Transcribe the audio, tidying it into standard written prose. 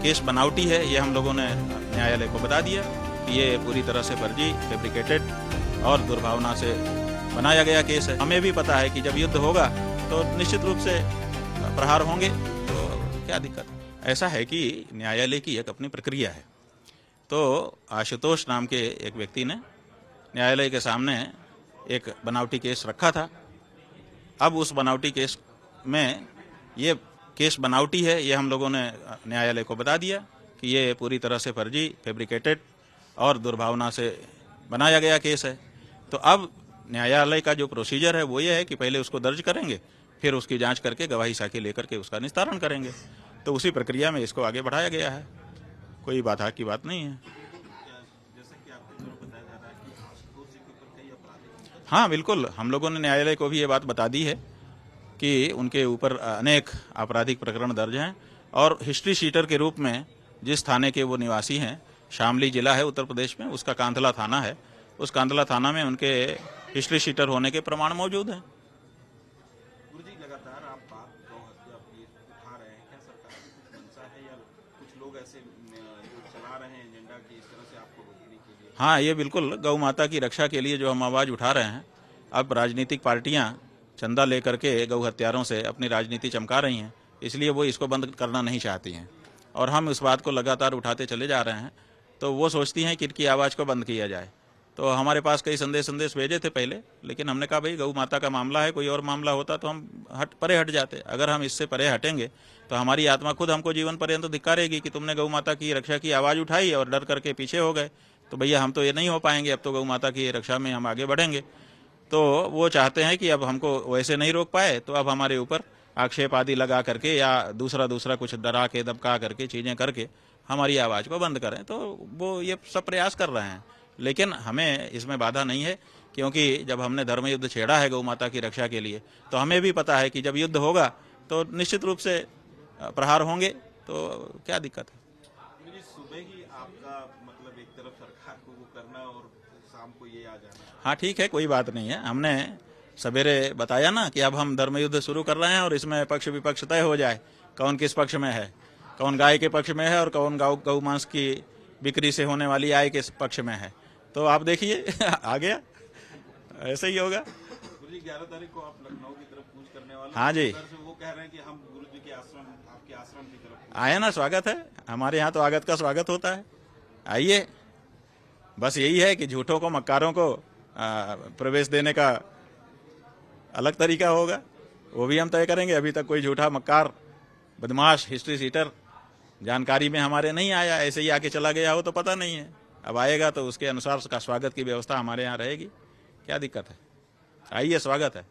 Case बनावटी है, ये हम लोगों ने न्यायालय को बता दिया कि ये पूरी तरह से फर्जी, फैब्रिकेटेड और दुर्भावना से बनाया गया केस है। हमें भी पता है कि जब युद्ध होगा तो निश्चित रूप से प्रहार होंगे, तो क्या दिक्कत है। ऐसा है कि न्यायालय की एक अपनी प्रक्रिया है। तो आशुतोष नाम के एक व्यक्ति ने न्यायालय के सामने एक बनावटी केस रखा था। अब उस बनावटी केस में ये केस बनावटी है, ये हम लोगों ने न्यायालय को बता दिया कि ये पूरी तरह से फर्जी, फैब्रिकेटेड और दुर्भावना से बनाया गया केस है। तो अब न्यायालय का जो प्रोसीजर है वो ये है कि पहले उसको दर्ज करेंगे, फिर उसकी जांच करके गवाही साखी लेकर के उसका निस्तारण करेंगे। तो उसी प्रक्रिया में इसको आगे बढ़ाया गया है, कोई बाधा की बात नहीं है। हाँ बिल्कुल, हम लोगों ने न्यायालय को भी ये बात बता दी है कि उनके ऊपर अनेक आपराधिक प्रकरण दर्ज हैं और हिस्ट्री शीटर के रूप में जिस थाने के वो निवासी हैं, शामली जिला है उत्तर प्रदेश में, उसका कांधला थाना है, उस कांधला थाना में उनके हिस्ट्री शीटर होने के प्रमाण मौजूद हैं। गुरुजी, लगातार आप बात गौ हत्या की उठा रहे हैं, क्या सरकार की कुछ मंशा है या कुछ लोग ऐसे जो चला रहे हैं एजेंडा की इस तरह से आपको रोकने के लिए? हाँ, ये बिल्कुल गौ माता की रक्षा के लिए जो हम आवाज़ उठा रहे हैं। अब राजनीतिक पार्टियां चंदा लेकर के गौ हत्यारों से अपनी राजनीति चमका रही हैं, इसलिए वो इसको बंद करना नहीं चाहती हैं और हम इस बात को लगातार उठाते चले जा रहे हैं। तो वो सोचती हैं कि इनकी आवाज़ को बंद किया जाए। तो हमारे पास कई संदेश भेजे थे पहले, लेकिन हमने कहा भाई गौ माता का मामला है, कोई और मामला होता तो हम परे हट जाते। अगर हम इससे परे हटेंगे तो हमारी आत्मा खुद हमको जीवन पर्यंत धिक्कारेगी कि तुमने गौ माता की रक्षा की आवाज़ उठाई और डर करके पीछे हो गए। तो भैया हम तो ये नहीं हो पाएंगे, अब तो गौ माता की रक्षा में हम आगे बढ़ेंगे। तो वो चाहते हैं कि अब हमको वैसे नहीं रोक पाए तो अब हमारे ऊपर आक्षेप आदि लगा करके या दूसरा कुछ डरा के धमका करके चीज़ें करके हमारी आवाज़ को बंद करें। तो वो ये सब प्रयास कर रहे हैं, लेकिन हमें इसमें बाधा नहीं है, क्योंकि जब हमने धर्म युद्ध छेड़ा है गौ माता की रक्षा के लिए, तो हमें भी पता है कि जब युद्ध होगा तो निश्चित रूप से प्रहार होंगे, तो क्या दिक्कत है। सुबह ही आपका मतलब एक तरफ सरकार को वो करना और शाम को ये आ जाना। हाँ ठीक है, कोई बात नहीं है। हमने सवेरे बताया ना कि अब हम धर्म युद्ध शुरू कर रहे हैं और इसमें पक्ष विपक्ष तय हो जाए, कौन किस पक्ष में है, कौन गाय के पक्ष में है और कौन गौ मांस की बिक्री से होने वाली आय के पक्ष में है। तो आप देखिए आ गया, ऐसे ही होगा। गुरुजी, 11 तारीख को आप लखनऊ की तरफ कूच करने वाले। हाँ जी, वो कह रहे हैं कि हम गुरुजी के आश्रम, आपके आश्रम की तरफ आए ना, स्वागत है। हमारे यहाँ तो आगत का स्वागत होता है, आइए। बस यही है कि झूठों को, मक्कारों को प्रवेश देने का अलग तरीका होगा, वो भी हम तय करेंगे। अभी तक कोई झूठा मक्कार, बदमाश, हिस्ट्री सीटर जानकारी में हमारे नहीं आया। ऐसे ही आके चला गया हो तो पता नहीं है, अब आएगा तो उसके अनुसार उसका स्वागत की व्यवस्था हमारे यहाँ रहेगी। क्या दिक्कत है, आइए, स्वागत है।